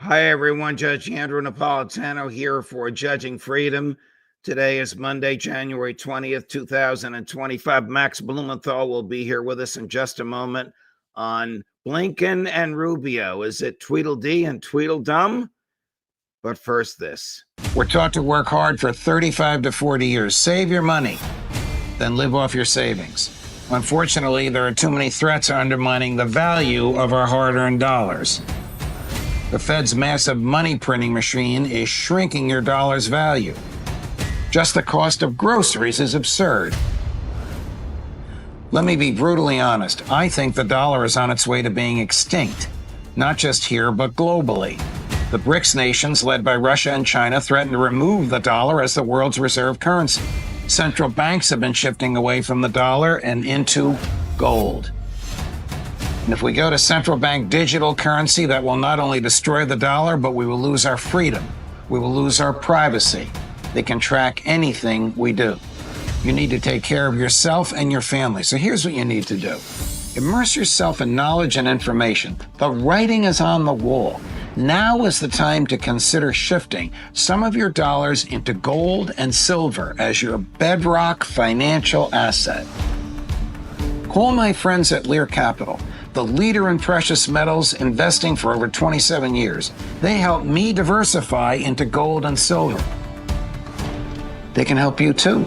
Hi, everyone. Judge Andrew Napolitano here for Judging Freedom. Today is Monday, January 20th, 2025. Max Blumenthal will be here with us in just a moment on Blinken and Rubio. Is it Tweedle Dee and Tweedle Dum? But first, this. We're taught to work hard for 35 to 40 years. Save your money, then live off your savings. Unfortunately, there are too many threats undermining the value of our hard-earned dollars. The Fed's massive money printing machine is shrinking your dollar's value. Just the cost of groceries is absurd. Let me be brutally honest. I think the dollar is on its way to being extinct, not just here, but globally. The BRICS nations, led by Russia and China, threaten to remove the dollar as the world's reserve currency. Central banks have been shifting away from the dollar and into gold. And if we go to central bank digital currency, that will not only destroy the dollar, but we will lose our freedom. We will lose our privacy. They can track anything we do. You need to take care of yourself and your family. So here's what you need to do. Immerse yourself in knowledge and information. The writing is on the wall. Now is the time to consider shifting some of your dollars into gold and silver as your bedrock financial asset. Call my friends at Lear Capital, the leader in precious metals, investing for over 27 years. They helped me diversify into gold and silver. They can help you too.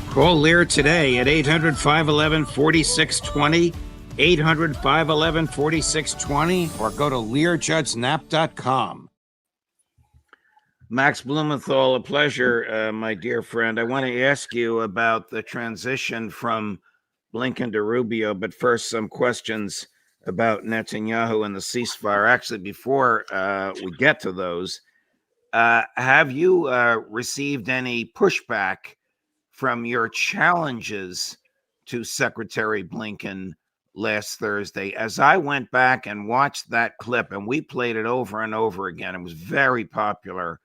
Call Lear today at 800-511-4620, 800-511-4620, or go to learjudgenap.com. Max Blumenthal, a pleasure, my dear friend. I want to ask you about the transition from Blinken to Rubio, but first some questions about Netanyahu and the ceasefire. Actually, before we get to those, have you received any pushback from your challenges to Secretary Blinken last Thursday? As I went back and watched that clip, and we played it over and over again, it was very popular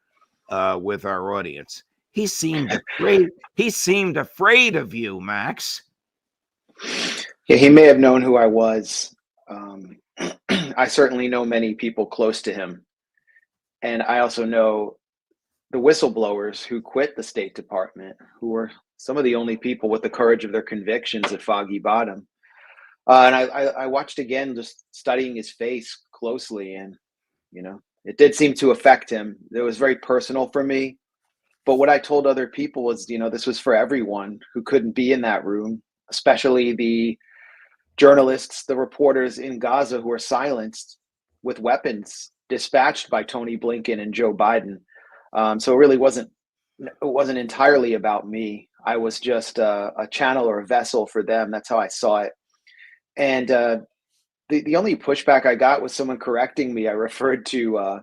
with our audience. He seemed afraid. He seemed afraid of you, Max. Yeah, he may have known who I was. I certainly know many people close to him. And I also know the whistleblowers who quit the State Department, who were some of the only people with the courage of their convictions at Foggy Bottom. And I watched again, just studying his face closely. And, you know, it did seem to affect him. It was very personal for me. But what I told other people was, you know, this was for everyone who couldn't be in that room, especially the journalists, the reporters in Gaza who were silenced with weapons dispatched by Tony Blinken and Joe Biden. So it really wasn't entirely about me. I was just a channel or a vessel for them. That's how I saw it. And the only pushback I got was someone correcting me. I referred to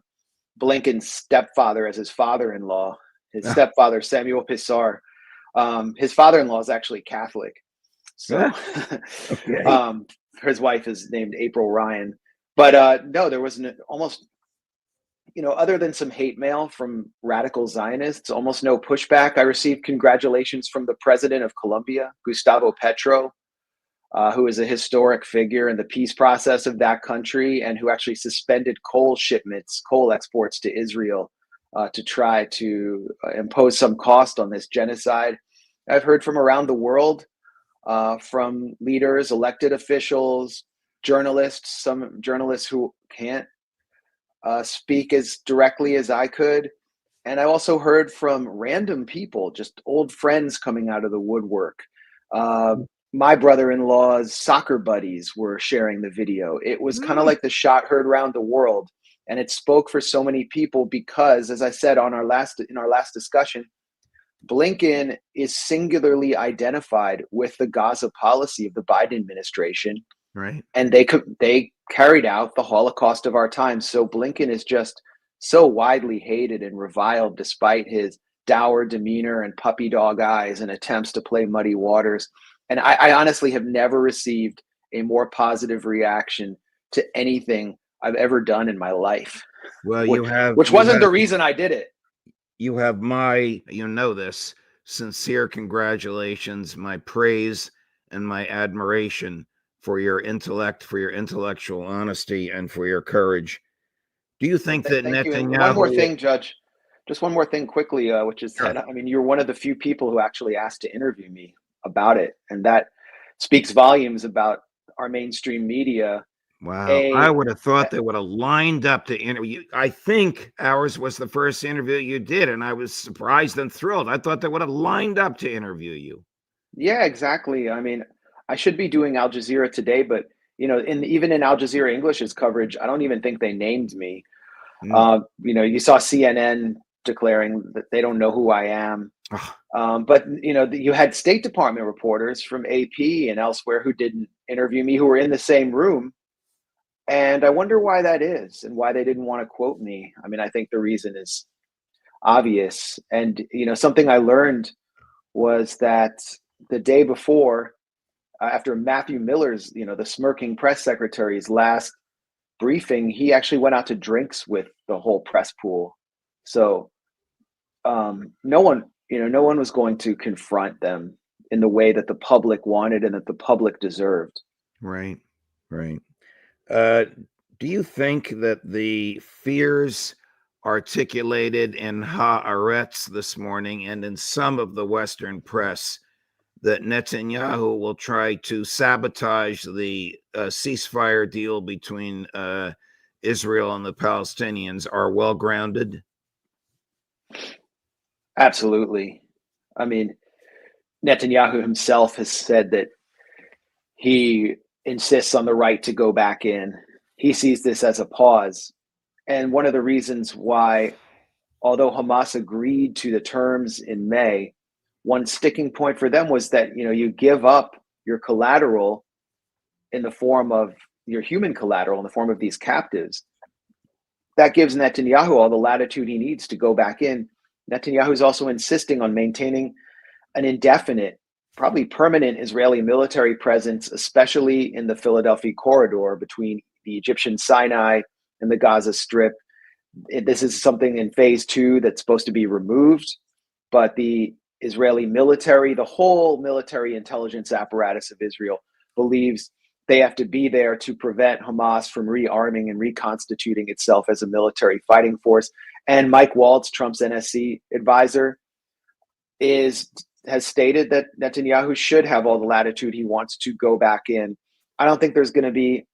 Blinken's stepfather as his father-in-law. His stepfather, Samuel Pissar. His father-in-law is actually Catholic. So Okay. his wife is named April Ryan. But no, there was almost, you know, other than some hate mail from radical Zionists, almost no pushback. I received congratulations from the president of Colombia, Gustavo Petro, who is a historic figure in the peace process of that country and who actually suspended coal exports to Israel to try to impose some cost on this genocide. I've heard from around the world, from leaders, elected officials, journalists, some journalists who can't speak as directly as I could. And I also heard from random people, just old friends coming out of the woodwork. My brother-in-law's soccer buddies were sharing the video. It was kind of like the shot heard around the world. And it spoke for so many people because, as I said in our last discussion, Blinken is singularly identified with the Gaza policy of the Biden administration. Right. And they carried out the Holocaust of our time. So Blinken is just so widely hated and reviled despite his dour demeanor and puppy dog eyes and attempts to play muddy waters. And I honestly have never received a more positive reaction to anything I've ever done in my life. Well, which wasn't the reason I did it. You have my, you know this, sincere congratulations, my praise and my admiration for your intellect, for your intellectual honesty, and for your courage Do you think that Thank you. And one more Netanyahu? thing, Judge. Just one more thing quickly, which is Sure. that, I mean, you're one of the few people who actually asked to interview me about it. And that speaks volumes about our mainstream media. Wow, I would have thought they would have lined up to interview. I think ours was the first interview you did, and I was surprised and thrilled. I thought they would have lined up to interview you. Yeah, exactly. I mean, I should be doing Al Jazeera today, but even in Al Jazeera English's coverage, I don't even think they named me. Mm. You saw CNN declaring that they don't know who I am. But you had State Department reporters from AP and elsewhere who didn't interview me, who were in the same room. And I wonder why that is and why they didn't want to quote me. I mean, I think the reason is obvious. And, something I learned was that the day before, after Matthew Miller's, the smirking press secretary's last briefing, he actually went out to drinks with the whole press pool. So no one was going to confront them in the way that the public wanted and that the public deserved. Right. Do you think that the fears articulated in Haaretz this morning and in some of the Western press that Netanyahu will try to sabotage the ceasefire deal between Israel and the Palestinians are well grounded? Absolutely. I mean, Netanyahu himself has said that he insists on the right to go back in. He sees this as a pause. And one of the reasons why, although Hamas agreed to the terms in May, one sticking point for them was that, you give up your collateral in the form of your human collateral in the form of these captives. That gives Netanyahu all the latitude he needs to go back in. Netanyahu is also insisting on maintaining an indefinite, probably permanent Israeli military presence, especially in the Philadelphia corridor between the Egyptian Sinai and the Gaza Strip. This is something in phase 2 that's supposed to be removed, but the Israeli military, the whole military intelligence apparatus of Israel, believes they have to be there to prevent Hamas from rearming and reconstituting itself as a military fighting force. And Mike Waltz, Trump's NSC advisor, has stated that Netanyahu should have all the latitude he wants to go back in. I don't think there's going to be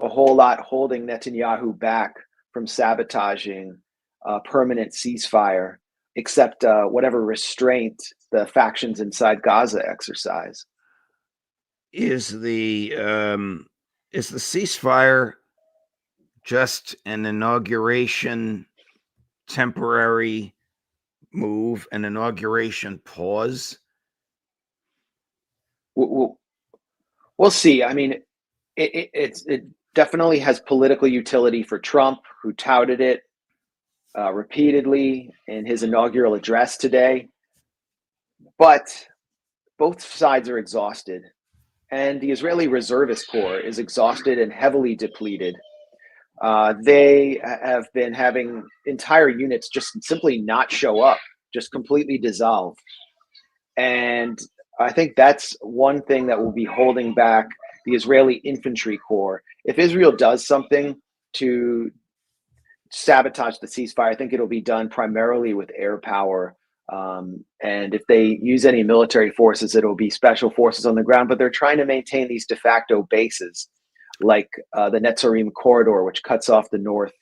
a whole lot holding Netanyahu back from sabotaging a permanent ceasefire, except whatever restraint the factions inside Gaza exercise. Is the ceasefire just an inauguration temporary move, an inauguration pause? We'll see. I mean, it definitely has political utility for Trump, who touted it repeatedly in his inaugural address today. But both sides are exhausted. And the Israeli Reservist Corps is exhausted and heavily depleted. They have been having entire units just simply not show up, just completely dissolve. And I think that's one thing that will be holding back the Israeli Infantry Corps. If Israel does something to sabotage the ceasefire, I think it'll be done primarily with air power. And if they use any military forces, it'll be special forces on the ground. But they're trying to maintain these de facto bases, like the Netzarim corridor, which cuts off the north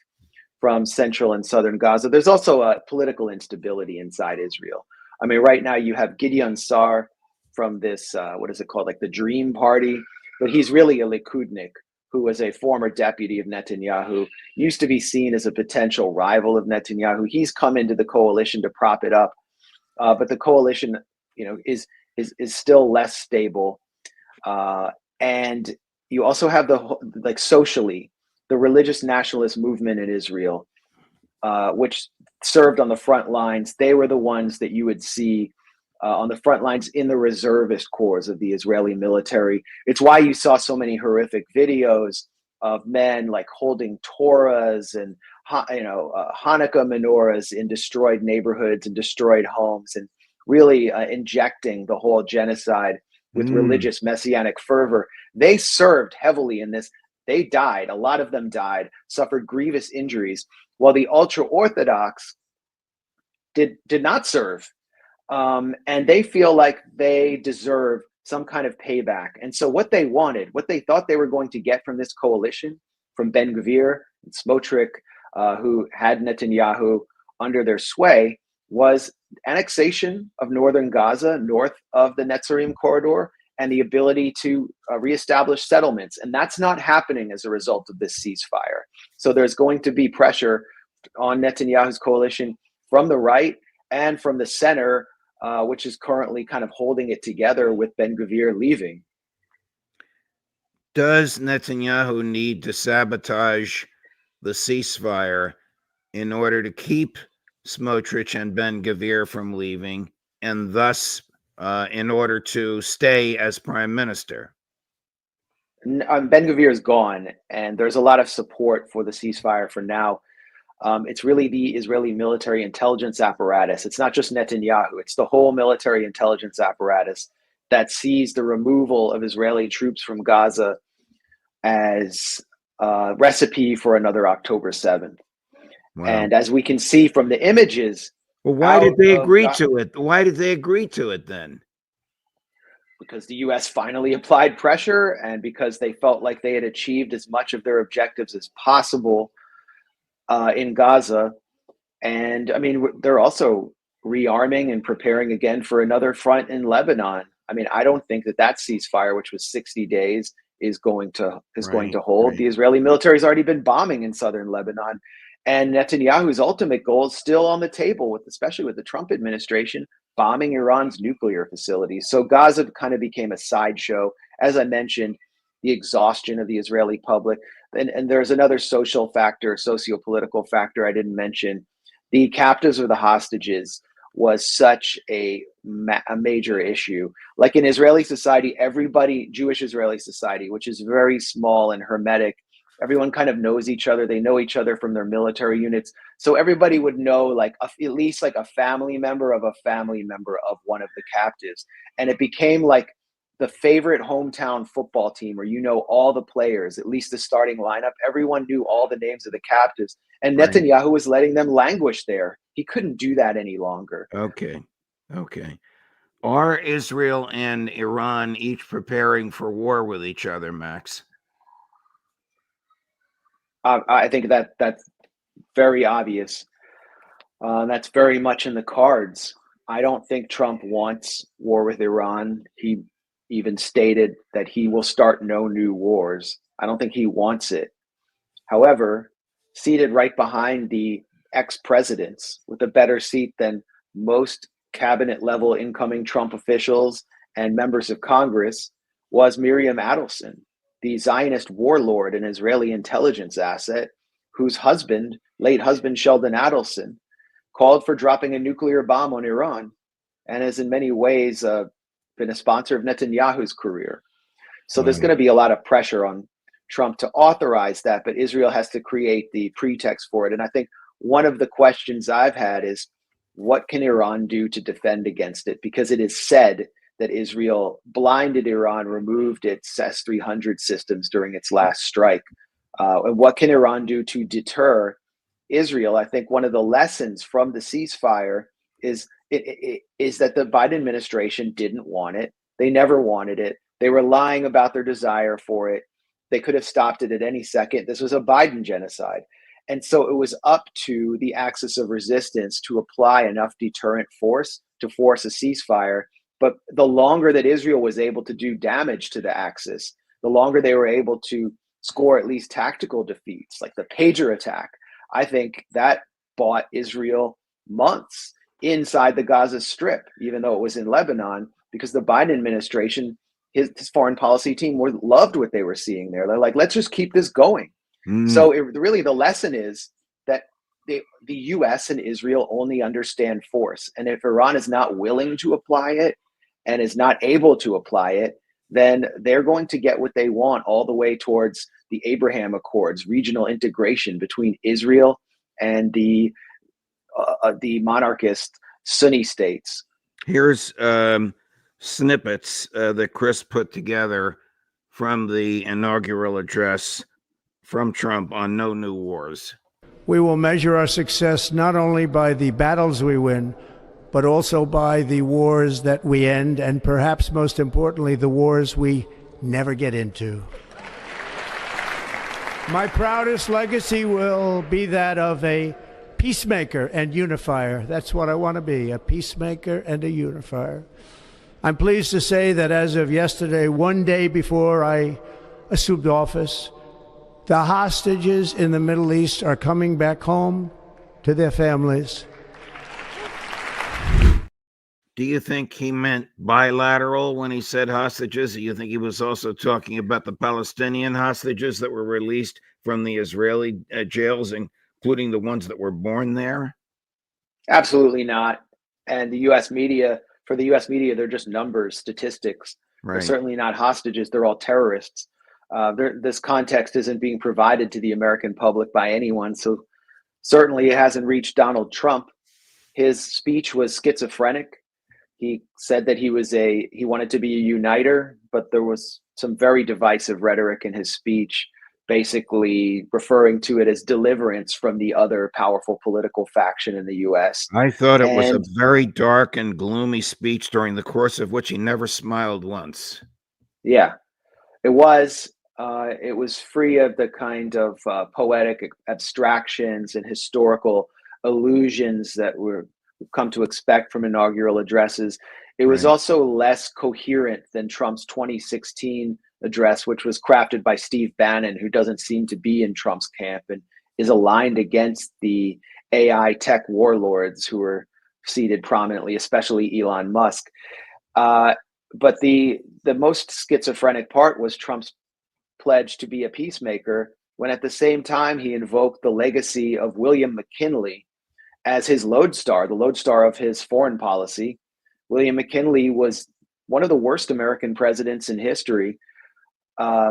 from central and southern Gaza. There's also a political instability inside Israel. I mean, right now you have Gideon Sa'ar from this, what is it called, like the Dream Party, but he's really a Likudnik who was a former deputy of Netanyahu, used to be seen as a potential rival of Netanyahu. He's come into the coalition to prop it up, but the coalition, is still less stable. And you also have socially, the religious nationalist movement in Israel, which served on the front lines. They were the ones that you would see on the front lines in the reservist corps of the Israeli military. It's why you saw so many horrific videos of men like holding Torahs and Hanukkah menorahs in destroyed neighborhoods and destroyed homes, and really injecting the whole genocide with religious messianic fervor. They served heavily in this. They died. A lot of them died, suffered grievous injuries, while the ultra-Orthodox did not serve. And they feel like they deserve some kind of payback. And so what they wanted, what they thought they were going to get from this coalition, from Ben Gvir and Smotrich, who had Netanyahu under their sway, was annexation of northern Gaza, north of the Netzarim corridor, and the ability to reestablish settlements. And that's not happening as a result of this ceasefire. So there's going to be pressure on Netanyahu's coalition from the right and from the center, which is currently kind of holding it together with Ben Gvir leaving. Does Netanyahu need to sabotage the ceasefire in order to keep Smotrich and Ben Gvir from leaving, and thus in order to stay as prime minister? Ben Gvir is gone, and there's a lot of support for the ceasefire for now. It's really the Israeli military intelligence apparatus. It's not just Netanyahu. It's the whole military intelligence apparatus that sees the removal of Israeli troops from Gaza as a recipe for another October 7th. Wow. And as we can see from the images... Well, why did they agree to it? Why did they agree to it then? Because the U.S. finally applied pressure, and because they felt like they had achieved as much of their objectives as possible in Gaza. And I mean, they're also rearming and preparing again for another front in Lebanon. I mean, I don't think that ceasefire, which was 60 days, is going to hold. Right. The Israeli military has already been bombing in southern Lebanon. And Netanyahu's ultimate goal is still on the table, especially with the Trump administration, bombing Iran's nuclear facilities. So Gaza kind of became a sideshow. As I mentioned, the exhaustion of the Israeli public. And there's another social factor, socio-political factor I didn't mention. The captives or the hostages was such a major issue. Like in Israeli society, Jewish Israeli society, which is very small and hermetic, everyone kind of knows each other. They know each other from their military units. So everybody would know like at least like a family member of one of the captives. And it became like the favorite hometown football team where you know all the players, at least the starting lineup. Everyone knew all the names of the captives. And Netanyahu was letting them languish there. He couldn't do that any longer. Okay. Are Israel and Iran each preparing for war with each other, Max? I think that's very obvious. That's very much in the cards. I don't think Trump wants war with Iran. He even stated that he will start no new wars. I don't think he wants it. However, seated right behind the ex-presidents with a better seat than most cabinet-level incoming Trump officials and members of Congress was Miriam Adelson, the Zionist warlord and Israeli intelligence asset, whose late husband Sheldon Adelson, called for dropping a nuclear bomb on Iran, and has in many ways been a sponsor of Netanyahu's career. So there's going to be a lot of pressure on Trump to authorize that, but Israel has to create the pretext for it. And I think one of the questions I've had is, what can Iran do to defend against it? Because it is said that Israel blinded Iran, removed its S-300 systems during its last strike. And what can Iran do to deter Israel? I think one of the lessons from the ceasefire is that the Biden administration didn't want it. They never wanted it. They were lying about their desire for it. They could have stopped it at any second. This was a Biden genocide. And so it was up to the axis of resistance to apply enough deterrent force to force a ceasefire. But the longer that Israel was able to do damage to the axis, the longer they were able to score at least tactical defeats, like the pager attack. I think that bought Israel months inside the Gaza Strip, even though it was in Lebanon, because the Biden administration, his foreign policy team loved what they were seeing there. They're like, let's just keep this going. So really the lesson is that the U.S. and Israel only understand force. And if Iran is not willing to apply it and is not able to apply it, then they're going to get what they want all the way towards the Abraham Accords, regional integration between Israel and the monarchist Sunni states. Here's snippets that Chris put together from the inaugural address from Trump on no new wars. We will measure our success not only by the battles we win, but also by the wars that we end, and perhaps most importantly, the wars we never get into. My proudest legacy will be that of a peacemaker and unifier. That's what I want to be, a peacemaker and a unifier. I'm pleased to say that as of yesterday, one day before I assumed office, the hostages in the Middle East are coming back home to their families. Do you think he meant bilateral when he said hostages? Do you think he was also talking about the Palestinian hostages that were released from the Israeli jails, including the ones that were born there? Absolutely not. And the U.S. media, for the U.S. media, they're just numbers, statistics. Right. They're certainly not hostages. They're all terrorists. This context isn't being provided to the American public by anyone. So certainly it hasn't reached Donald Trump. His speech was schizophrenic. He said that he wanted to be a uniter, but there was some very divisive rhetoric in his speech, basically referring to it as deliverance from the other powerful political faction in the U.S. I thought it was a very dark and gloomy speech, during the course of which he never smiled once. Yeah, it was. It was free of the kind of poetic abstractions and historical allusions that we've come to expect from inaugural addresses. It was also less coherent than Trump's 2016 address, which was crafted by Steve Bannon, who doesn't seem to be in Trump's camp and is aligned against the AI tech warlords who are seated prominently, especially Elon Musk. But the most schizophrenic part was Trump's pledge to be a peacemaker, when at the same time he invoked the legacy of William McKinley as his lodestar, the lodestar of his foreign policy. William McKinley was one of the worst American presidents in history,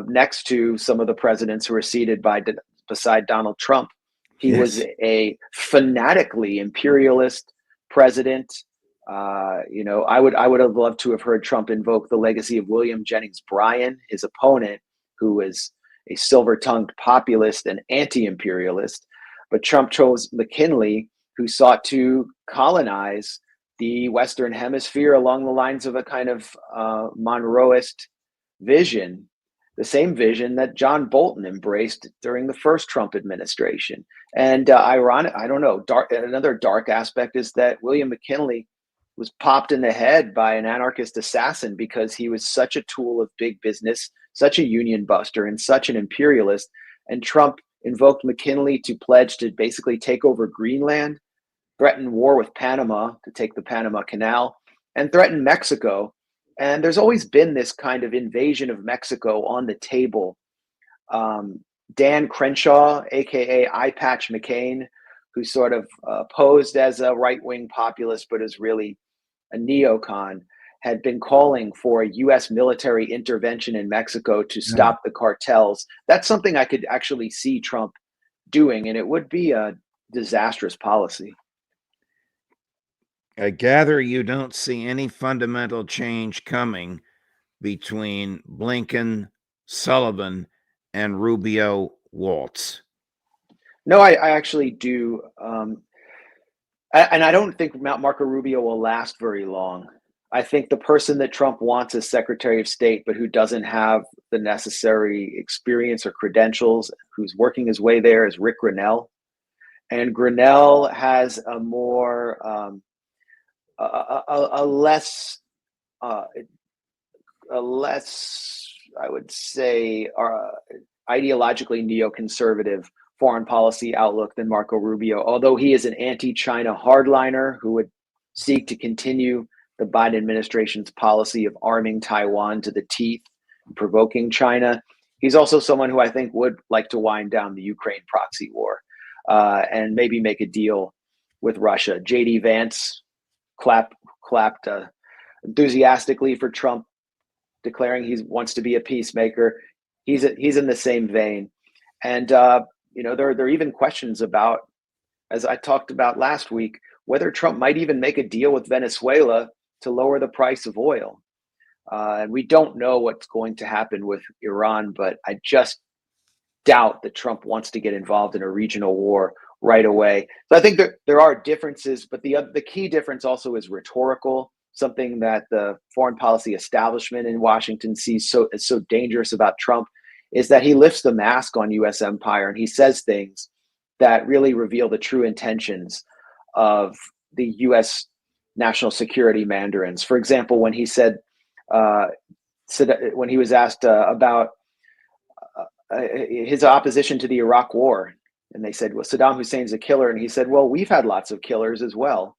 next to some of the presidents who were seated beside Donald Trump. He was a fanatically imperialist president. I would have loved to have heard Trump invoke the legacy of William Jennings Bryan, his opponent, who was a silver-tongued populist and anti-imperialist. But Trump chose McKinley, who sought to colonize the Western Hemisphere along the lines of a kind of Monroeist vision, the same vision that John Bolton embraced during the first Trump administration. And another dark aspect is that William McKinley was popped in the head by an anarchist assassin because he was such a tool of big business, such a union buster, and such an imperialist. And Trump invoked McKinley to pledge to basically take over Greenland, threaten war with Panama to take the Panama Canal, and threaten Mexico. And there's always been this kind of invasion of Mexico on the table. Dan Crenshaw, aka Eye Patch McCain, who sort of posed as a right-wing populist but is really a neocon, had been calling for a U.S. military intervention in Mexico to stop the cartels. That's something I could actually see Trump doing, and it would be a disastrous policy. I gather you don't see any fundamental change coming between Blinken, Sullivan, and Rubio Waltz. No, I actually do. And I don't think Marco Rubio will last very long. I think the person that Trump wants as Secretary of State, but who doesn't have the necessary experience or credentials, who's working his way there, is Rick Grenell. And Grenell has a more, a less, I would say, ideologically neoconservative foreign policy outlook than Marco Rubio, although he is an anti-China hardliner who would seek to continue the Biden administration's policy of arming Taiwan to the teeth, provoking China. He's also someone who I think would like to wind down the Ukraine proxy war and maybe make a deal with Russia. J.D. Vance clapped enthusiastically for Trump, declaring he wants to be a peacemaker. He's in the same vein. And, there are even questions about, as I talked about last week, whether Trump might even make a deal with Venezuela to lower the price of oil. And we don't know what's going to happen with Iran, but I just doubt that Trump wants to get involved in a regional war right away. So I think that there are differences, but the key difference also is rhetorical, something that the foreign policy establishment in Washington sees as so dangerous about Trump, is that he lifts the mask on U.S. empire and he says things that really reveal the true intentions of the U.S. national security mandarins. For example, when he said, when he was asked about his opposition to the Iraq War, and they said, well, Saddam Hussein's a killer. And he said, well, we've had lots of killers as well.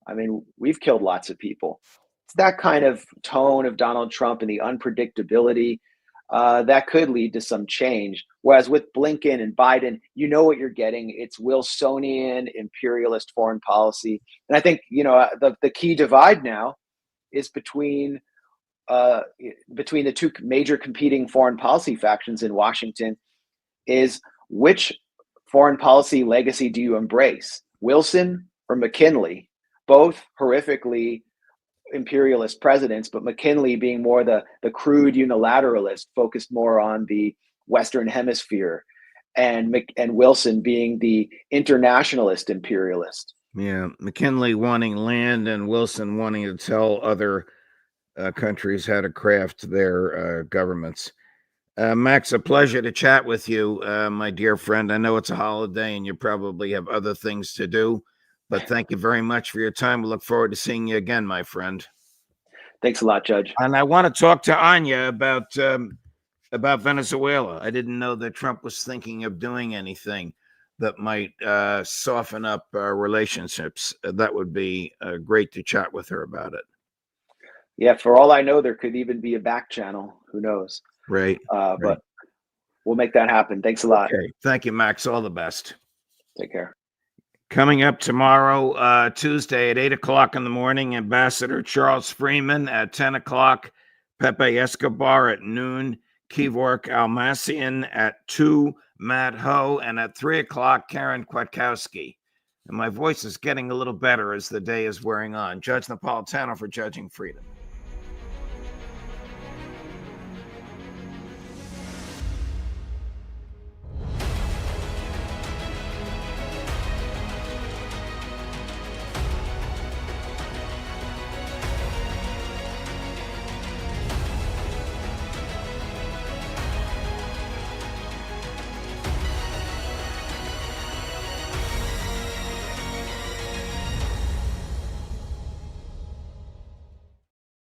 I mean, we've killed lots of people. It's that kind of tone of Donald Trump and the unpredictability that could lead to some change. Whereas with Blinken and Biden, you know what you're getting. It's Wilsonian, imperialist foreign policy. And I think, the key divide now is between the two major competing foreign policy factions in Washington is which foreign policy legacy do you embrace? Wilson or McKinley? Both horrifically imperialist presidents, but McKinley being more the crude unilateralist, focused more on the Western Hemisphere, and Wilson being the internationalist imperialist. Yeah, McKinley wanting land and Wilson wanting to tell other countries how to craft their governments. Max, a pleasure to chat with you, my dear friend. I know it's a holiday and you probably have other things to do, but thank you very much for your time. We look forward to seeing you again, my friend. Thanks a lot, Judge. And I want to talk to Anya about Venezuela. I didn't know that Trump was thinking of doing anything that might soften up relationships. That would be great to chat with her about it. Yeah, for all I know, there could even be a back channel. Who knows? Right. But we'll make that happen. Thanks a lot. Okay. Thank you, Max. All the best. Take care. Coming up tomorrow, Tuesday at 8 o'clock in the morning, Ambassador Charles Freeman at 10 o'clock, Pepe Escobar at noon, Kevork Almassian at 2, Matt Ho, and at 3 o'clock, Karen Kwiatkowski. And my voice is getting a little better as the day is wearing on. Judge Napolitano for Judging Freedom.